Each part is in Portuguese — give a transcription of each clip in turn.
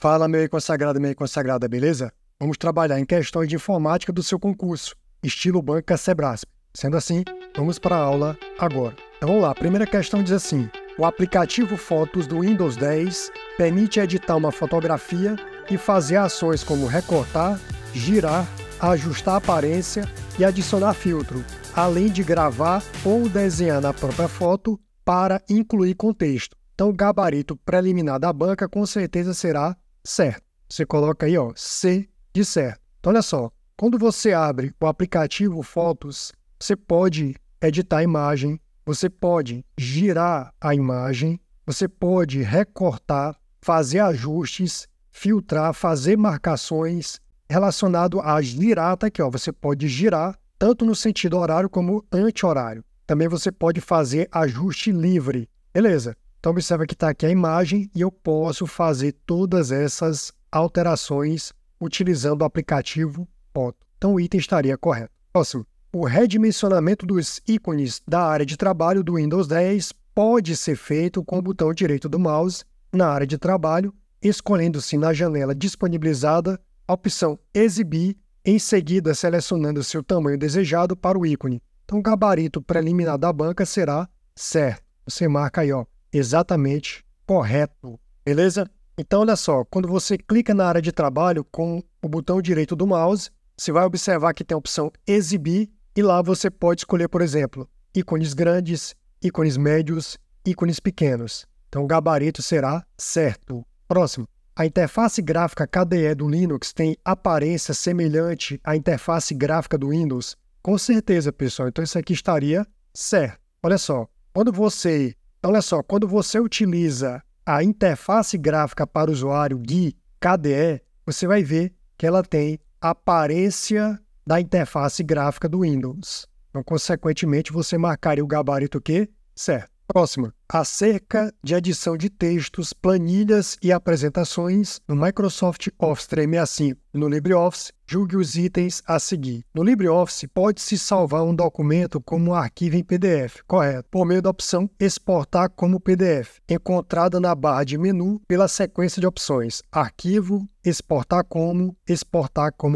Fala, meu consagrado, minha consagrada, beleza? Vamos trabalhar em questões de informática do seu concurso, estilo banca Sebrasp. Sendo assim, vamos para a aula agora. Então vamos lá, a primeira questão diz assim: o aplicativo Fotos do Windows 10 permite editar uma fotografia e fazer ações como recortar, girar, ajustar a aparência e adicionar filtro, além de gravar ou desenhar na própria foto para incluir contexto. Então o gabarito preliminar da banca com certeza será certo. Você coloca aí, ó, C de certo. Então, olha só, quando você abre o aplicativo Fotos, você pode editar a imagem, você pode girar a imagem, você pode recortar, fazer ajustes, filtrar, fazer marcações relacionado a girar, tá aqui, ó, você pode girar tanto no sentido horário como anti-horário. Também você pode fazer ajuste livre, beleza? Então, observa que está aqui a imagem e eu posso fazer todas essas alterações utilizando o aplicativo Foto. Então, o item estaria correto. Próximo. O redimensionamento dos ícones da área de trabalho do Windows 10 pode ser feito com o botão direito do mouse na área de trabalho, escolhendo-se na janela disponibilizada a opção Exibir, em seguida selecionando seu tamanho desejado para o ícone. Então, o gabarito preliminar da banca será certo. Você marca aí, ó, exatamente correto, beleza? Então, olha só, quando você clica na área de trabalho com o botão direito do mouse, você vai observar que tem a opção Exibir e lá você pode escolher, por exemplo, ícones grandes, ícones médios, ícones pequenos. Então, o gabarito será certo. Próximo. A interface gráfica KDE do Linux tem aparência semelhante à interface gráfica do Windows? Com certeza, pessoal. Então, isso aqui estaria certo. Olha só, quando você utiliza a interface gráfica para o usuário GUI KDE, você vai ver que ela tem a aparência da interface gráfica do Windows. Então, consequentemente, você marcaria o gabarito que? Certo. Próxima. Acerca de adição de textos, planilhas e apresentações no Microsoft Office 365 e no LibreOffice, julgue os itens a seguir. No LibreOffice, pode-se salvar um documento como um arquivo em PDF, correto, por meio da opção Exportar como PDF, encontrada na barra de menu pela sequência de opções Arquivo, Exportar como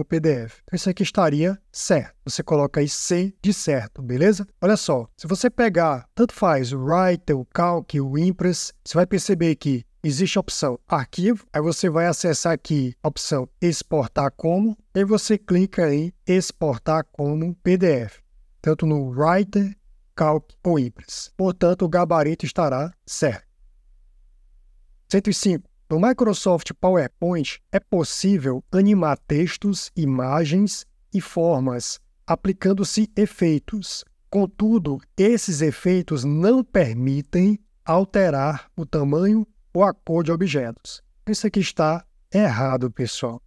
PDF. Então, isso aqui estaria certo. Você coloca aí C de certo, beleza? Olha só, se você pegar, tanto faz o Writer, o Calc, o Impress, você vai perceber que existe a opção Arquivo, aí você vai acessar aqui a opção Exportar como, e você clica em Exportar como PDF, tanto no Writer, Calc ou Impress. Portanto, o gabarito estará certo. 105. No Microsoft PowerPoint, é possível animar textos, imagens e formas, aplicando-se efeitos. Contudo, esses efeitos não permitem alterar o tamanho ou a cor de objetos. Isso aqui está errado, pessoal.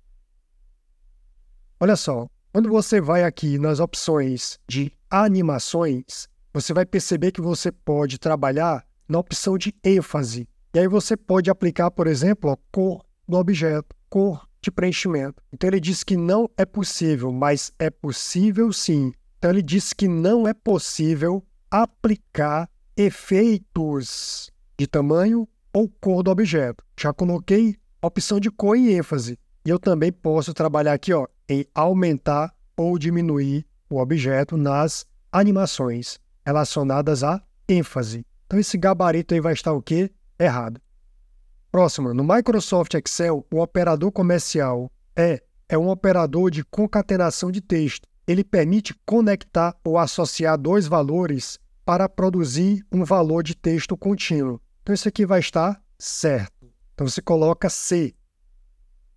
Olha só, quando você vai aqui nas opções de animações, você vai perceber que você pode trabalhar na opção de ênfase. E aí você pode aplicar, por exemplo, a cor do objeto, cor de preenchimento. Então ele diz que não é possível, mas é possível sim. Então ele diz que não é possível aplicar efeitos de tamanho ou cor do objeto. Já coloquei a opção de cor em ênfase. E eu também posso trabalhar aqui, ó, em aumentar ou diminuir o objeto nas animações relacionadas à ênfase. Então esse gabarito aí vai estar o quê? Errado. Próximo, no Microsoft Excel, o operador comercial é um operador de concatenação de texto. Ele permite conectar ou associar dois valores para produzir um valor de texto contínuo. Então, isso aqui vai estar certo. Então, você coloca C.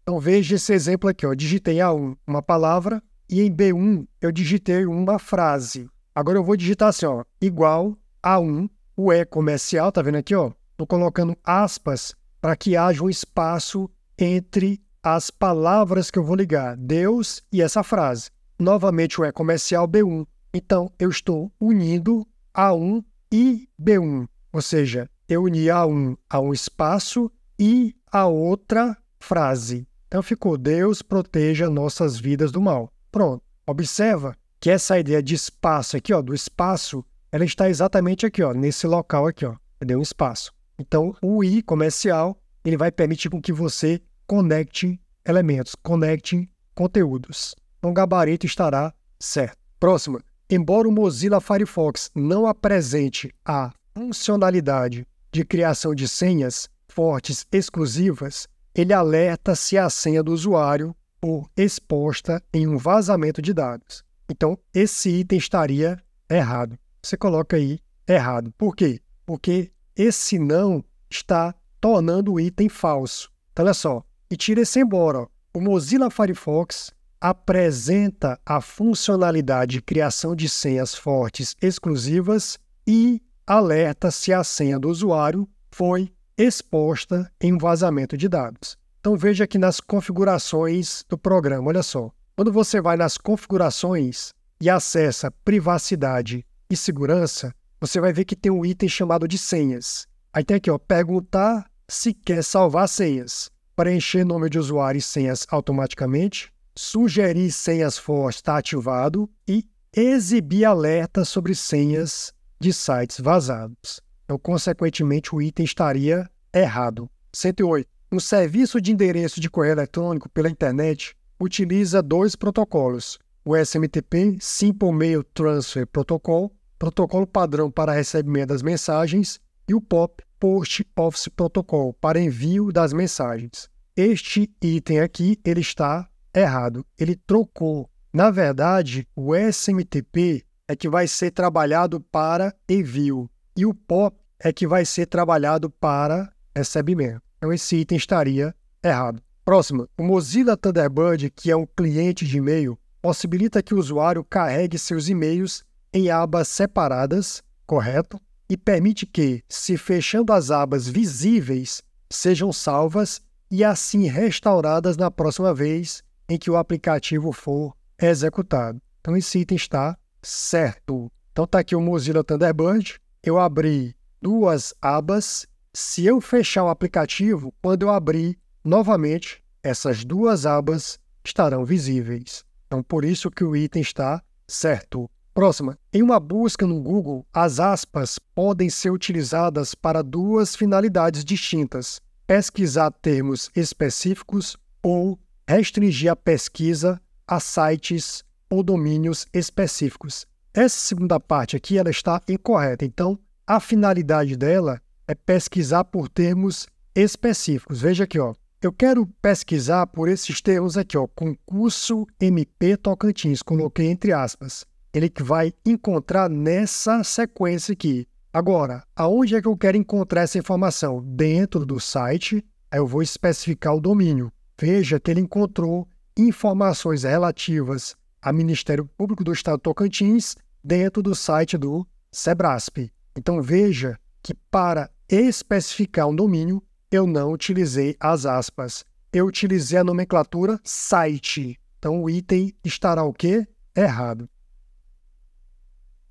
Então, veja esse exemplo aqui, ó. Digitei em A1 uma palavra e em B1 eu digitei uma frase. Agora eu vou digitar assim, ó, igual A1, o E comercial, tá vendo aqui, ó? Estou colocando aspas para que haja um espaço entre as palavras que eu vou ligar, Deus e essa frase. Novamente o E comercial B1. Então, eu estou unindo A1 e B1. Ou seja, eu uni A1 a um espaço e a outra frase. Então, ficou Deus proteja nossas vidas do mal. Pronto. Observa que essa ideia de espaço aqui, ó, do espaço, ela está exatamente aqui, ó, nesse local aqui, ó. Deu um espaço. Então, o I comercial, ele vai permitir com que você conecting elementos, connecting conteúdos. Então, o gabarito estará certo. Próxima. Embora o Mozilla Firefox não apresente a funcionalidade de criação de senhas fortes exclusivas, ele alerta se a senha do usuário for exposta em um vazamento de dados. Então, esse item estaria errado. Você coloca aí errado. Por quê? Porque esse não está tornando o item falso. Então, olha só. E tira esse embora. Ó. O Mozilla Firefox apresenta a funcionalidade de criação de senhas fortes exclusivas e alerta se a senha do usuário foi exposta em um vazamento de dados. Então, veja aqui nas configurações do programa, olha só. Quando você vai nas configurações e acessa privacidade e segurança, você vai ver que tem um item chamado de senhas. Aí tem aqui, ó, perguntar se quer salvar senhas, preencher nome de usuário e senhas automaticamente, sugerir senhas fortes está ativado e exibir alerta sobre senhas de sites vazados. Então, consequentemente, o item estaria errado. 108. Um serviço de endereço de correio eletrônico pela internet utiliza dois protocolos, o SMTP, Simple Mail Transfer Protocol, protocolo padrão para recebimento das mensagens, e o POP, Post Office Protocol, para envio das mensagens. Este item aqui, ele está errado. Ele trocou. Na verdade, o SMTP é que vai ser trabalhado para envio e o POP é que vai ser trabalhado para recebimento. Então, esse item estaria errado. Próximo, o Mozilla Thunderbird, que é um cliente de e-mail, possibilita que o usuário carregue seus e-mails em abas separadas, correto? E permite que, se fechando as abas visíveis, sejam salvas e assim restauradas na próxima vez em que o aplicativo for executado. Então, esse item está certo. Então, está aqui o Mozilla Thunderbird. Eu abri duas abas. Se eu fechar o aplicativo, quando eu abrir novamente, essas duas abas estarão visíveis. Então, por isso que o item está certo. Próxima. Em uma busca no Google, as aspas podem ser utilizadas para duas finalidades distintas: pesquisar termos específicos ou restringir a pesquisa a sites ou domínios específicos. Essa segunda parte aqui ela está incorreta. Então, a finalidade dela é pesquisar por termos específicos. Veja aqui, ó. Eu quero pesquisar por esses termos aqui, ó. Concurso MP Tocantins. Coloquei entre aspas. Ele que vai encontrar nessa sequência aqui. Agora, aonde é que eu quero encontrar essa informação? Dentro do site, aí eu vou especificar o domínio. Veja que ele encontrou informações relativas ao Ministério Público do Estado de Tocantins dentro do site do Sebrasp. Então, veja que para especificar um domínio, eu não utilizei as aspas. Eu utilizei a nomenclatura site. Então, o item estará o quê? Errado.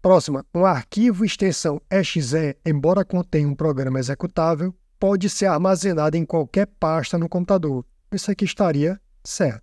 Próxima. Um arquivo extensão .exe, embora contenha um programa executável, pode ser armazenado em qualquer pasta no computador. Isso aqui estaria certo.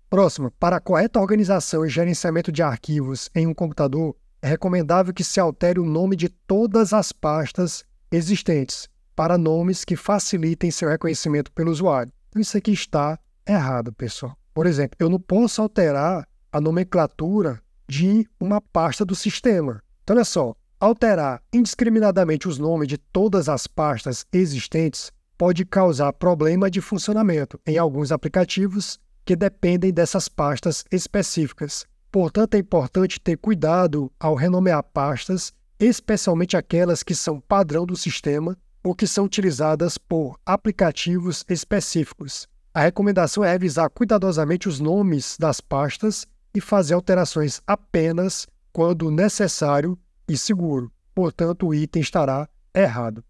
Próxima. Para a correta organização e gerenciamento de arquivos em um computador, é recomendável que se altere o nome de todas as pastas existentes para nomes que facilitem seu reconhecimento pelo usuário. Então, isso aqui está errado, pessoal. Por exemplo, eu não posso alterar a nomenclatura de uma pasta do sistema. Então, olha só, alterar indiscriminadamente os nomes de todas as pastas existentes pode causar problema de funcionamento em alguns aplicativos que dependem dessas pastas específicas. Portanto, é importante ter cuidado ao renomear pastas, especialmente aquelas que são padrão do sistema ou que são utilizadas por aplicativos específicos. A recomendação é revisar cuidadosamente os nomes das pastas e fazer alterações apenas quando necessário e seguro. Portanto, o item estará errado.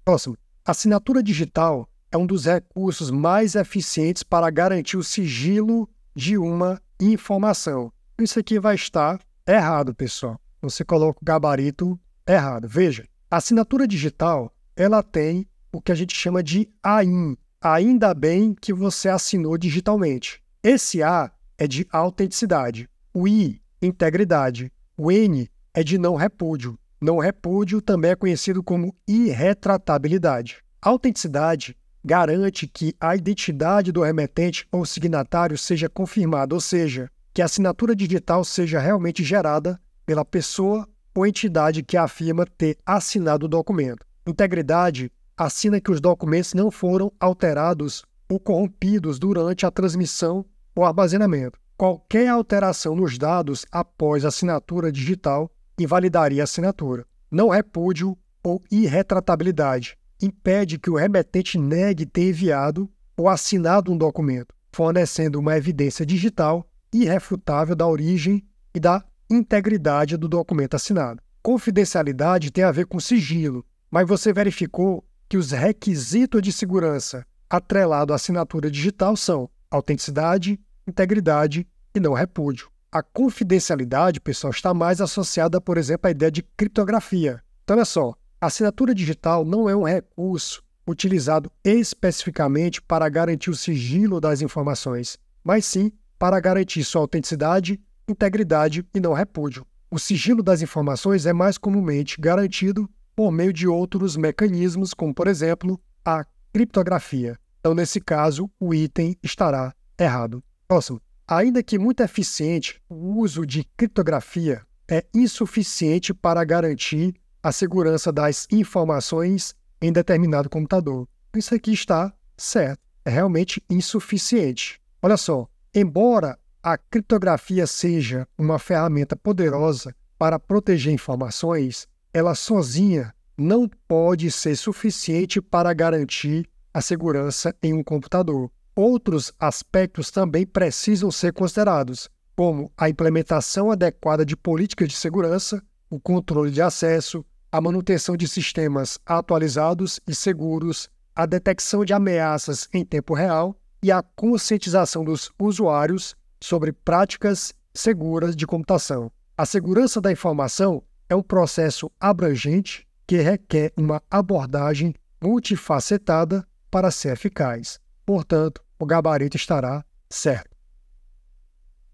Próximo. Assinatura digital é um dos recursos mais eficientes para garantir o sigilo de uma informação. Isso aqui vai estar errado, pessoal. Você coloca o gabarito errado. Veja, a assinatura digital ela tem o que a gente chama de AIN. Ainda bem que você assinou digitalmente. Esse A é de autenticidade. O I, integridade. O N é de não repúdio. Não repúdio também é conhecido como irretratabilidade. A autenticidade garante que a identidade do remetente ou signatário seja confirmada, ou seja, que a assinatura digital seja realmente gerada pela pessoa ou entidade que afirma ter assinado o documento. Integridade assina que os documentos não foram alterados ou corrompidos durante a transmissão ou armazenamento. Qualquer alteração nos dados após a assinatura digital invalidaria a assinatura. Não repúdio ou irretratabilidade impede que o remetente negue ter enviado ou assinado um documento, fornecendo uma evidência digital irrefutável da origem e da integridade do documento assinado. Confidencialidade tem a ver com sigilo, mas você verificou que os requisitos de segurança atrelados à assinatura digital são autenticidade, integridade e não repúdio. A confidencialidade, pessoal, está mais associada, por exemplo, à ideia de criptografia. Então, olha só, a assinatura digital não é um recurso utilizado especificamente para garantir o sigilo das informações, mas sim para garantir sua autenticidade, integridade e não repúdio. O sigilo das informações é mais comumente garantido por meio de outros mecanismos, como, por exemplo, a criptografia. Então, nesse caso, o item estará errado. Próximo. Ainda que muito eficiente, o uso de criptografia é insuficiente para garantir a segurança das informações em determinado computador. Isso aqui está certo, é realmente insuficiente. Olha só, embora a criptografia seja uma ferramenta poderosa para proteger informações, ela sozinha não pode ser suficiente para garantir a segurança em um computador. Outros aspectos também precisam ser considerados, como a implementação adequada de políticas de segurança, o controle de acesso, a manutenção de sistemas atualizados e seguros, a detecção de ameaças em tempo real e a conscientização dos usuários sobre práticas seguras de computação. A segurança da informação é um processo abrangente que requer uma abordagem multifacetada para ser eficaz. Portanto, o gabarito estará certo.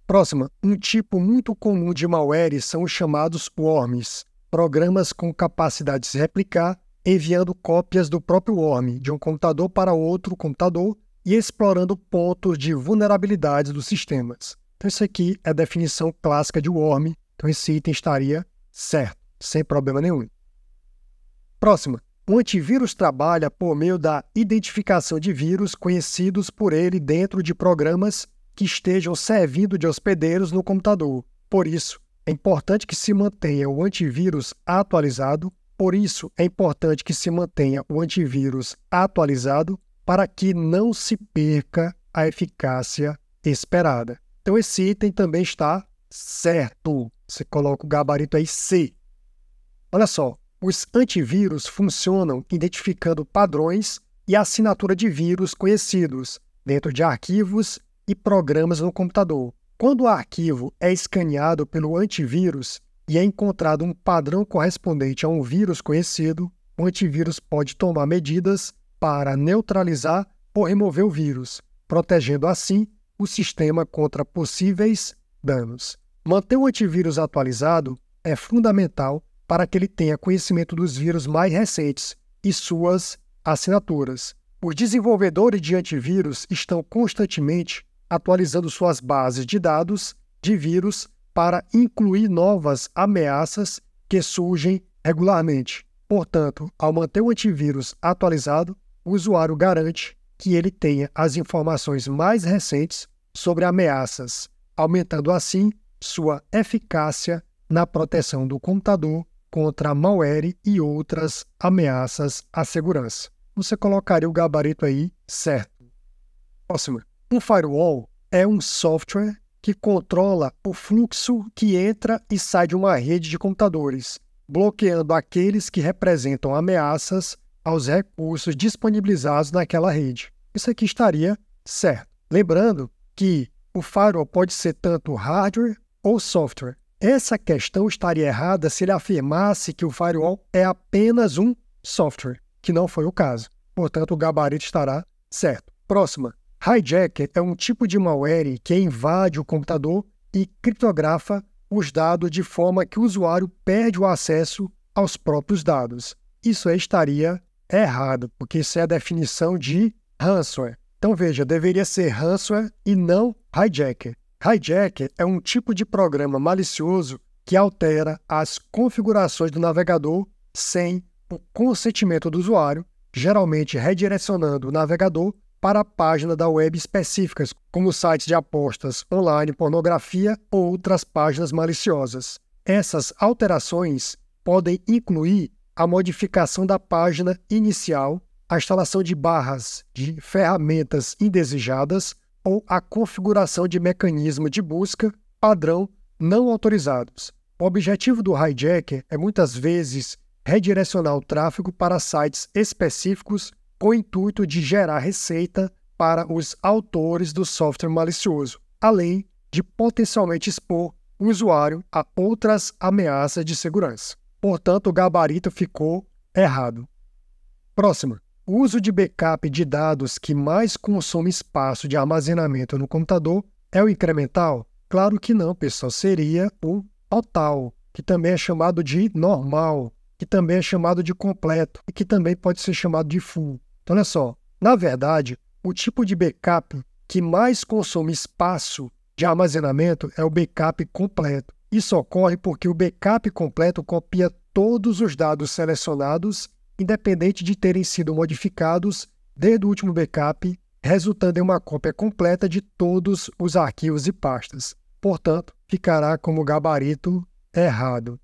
Próxima. Um tipo muito comum de malware são os chamados worms, programas com capacidade de se replicar, enviando cópias do próprio worm de um computador para outro computador e explorando pontos de vulnerabilidade dos sistemas. Então, isso aqui é a definição clássica de worm. Então, esse item estaria certo, sem problema nenhum. Próxima. O antivírus trabalha por meio da identificação de vírus conhecidos por ele dentro de programas que estejam servindo de hospedeiros no computador. Por isso, é importante que se mantenha o antivírus atualizado. Para que não se perca a eficácia esperada. Então, esse item também está certo. Você coloca o gabarito aí C. Olha só. Os antivírus funcionam identificando padrões e assinatura de vírus conhecidos dentro de arquivos e programas no computador. Quando o arquivo é escaneado pelo antivírus e é encontrado um padrão correspondente a um vírus conhecido, o antivírus pode tomar medidas para neutralizar ou remover o vírus, protegendo assim o sistema contra possíveis danos. Manter o antivírus atualizado é fundamental para que ele tenha conhecimento dos vírus mais recentes e suas assinaturas. Os desenvolvedores de antivírus estão constantemente atualizando suas bases de dados de vírus para incluir novas ameaças que surgem regularmente. Portanto, ao manter o antivírus atualizado, o usuário garante que ele tenha as informações mais recentes sobre ameaças, aumentando assim sua eficácia na proteção do computador contra malware e outras ameaças à segurança. Você colocaria o gabarito aí certo. Próxima. Um firewall é um software que controla o fluxo que entra e sai de uma rede de computadores, bloqueando aqueles que representam ameaças aos recursos disponibilizados naquela rede. Isso aqui estaria certo. Lembrando que o firewall pode ser tanto hardware ou software. Essa questão estaria errada se ele afirmasse que o firewall é apenas um software, que não foi o caso. Portanto, o gabarito estará certo. Próxima. Hijacker é um tipo de malware que invade o computador e criptografa os dados de forma que o usuário perde o acesso aos próprios dados. Isso aí estaria errado, porque isso é a definição de Ransomware. Então veja, deveria ser ransomware e não hijacker. Hijacker é um tipo de programa malicioso que altera as configurações do navegador sem o consentimento do usuário, geralmente redirecionando o navegador para a página da web específicas, como sites de apostas online, pornografia ou outras páginas maliciosas. Essas alterações podem incluir a modificação da página inicial, a instalação de barras de ferramentas indesejadas ou a configuração de mecanismo de busca padrão não autorizados. O objetivo do hijacker é muitas vezes redirecionar o tráfego para sites específicos com o intuito de gerar receita para os autores do software malicioso, além de potencialmente expor o usuário a outras ameaças de segurança. Portanto, o gabarito ficou errado. Próxima. O uso de backup de dados que mais consome espaço de armazenamento no computador é o incremental? Claro que não, pessoal. Seria o total, que também é chamado de normal, que também é chamado de completo e que também pode ser chamado de full. Então, olha só. Na verdade, o tipo de backup que mais consome espaço de armazenamento é o backup completo. Isso ocorre porque o backup completo copia todos os dados selecionados, independente de terem sido modificados desde o último backup, resultando em uma cópia completa de todos os arquivos e pastas. Portanto, ficará como gabarito errado.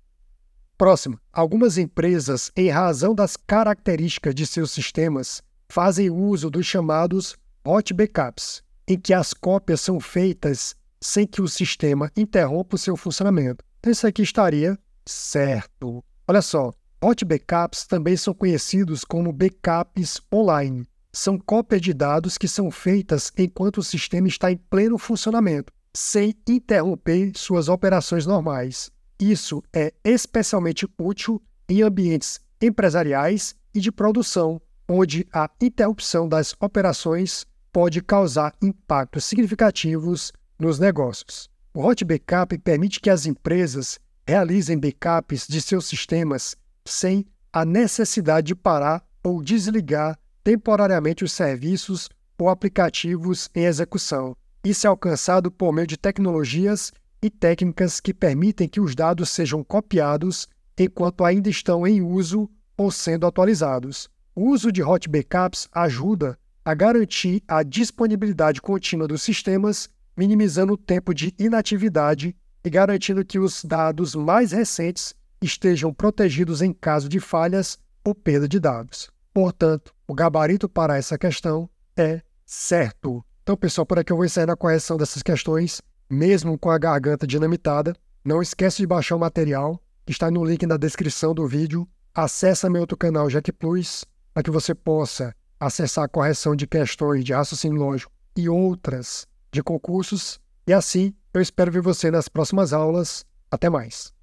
Próximo. Algumas empresas, em razão das características de seus sistemas, fazem uso dos chamados hot backups, em que as cópias são feitas sem que o sistema interrompa o seu funcionamento. Então, isso aqui estaria certo. Olha só, hot backups também são conhecidos como backups online. São cópias de dados que são feitas enquanto o sistema está em pleno funcionamento, sem interromper suas operações normais. Isso é especialmente útil em ambientes empresariais e de produção, onde a interrupção das operações pode causar impactos significativos nos negócios. O hot backup permite que as empresas realizem backups de seus sistemas sem a necessidade de parar ou desligar temporariamente os serviços ou aplicativos em execução. Isso é alcançado por meio de tecnologias e técnicas que permitem que os dados sejam copiados enquanto ainda estão em uso ou sendo atualizados. O uso de hot backups ajuda a garantir a disponibilidade contínua dos sistemas, minimizando o tempo de inatividade e garantindo que os dados mais recentes estejam protegidos em caso de falhas ou perda de dados. Portanto, o gabarito para essa questão é certo. Então, pessoal, por aqui eu vou encerrar a correção dessas questões, mesmo com a garganta dinamitada. Não esquece de baixar o material, que está no link na descrição do vídeo. Acesse meu outro canal, Jack Plus, para que você possa acessar a correção de questões de raciocínio lógico e outras de concursos. E assim, eu espero ver você nas próximas aulas. Até mais!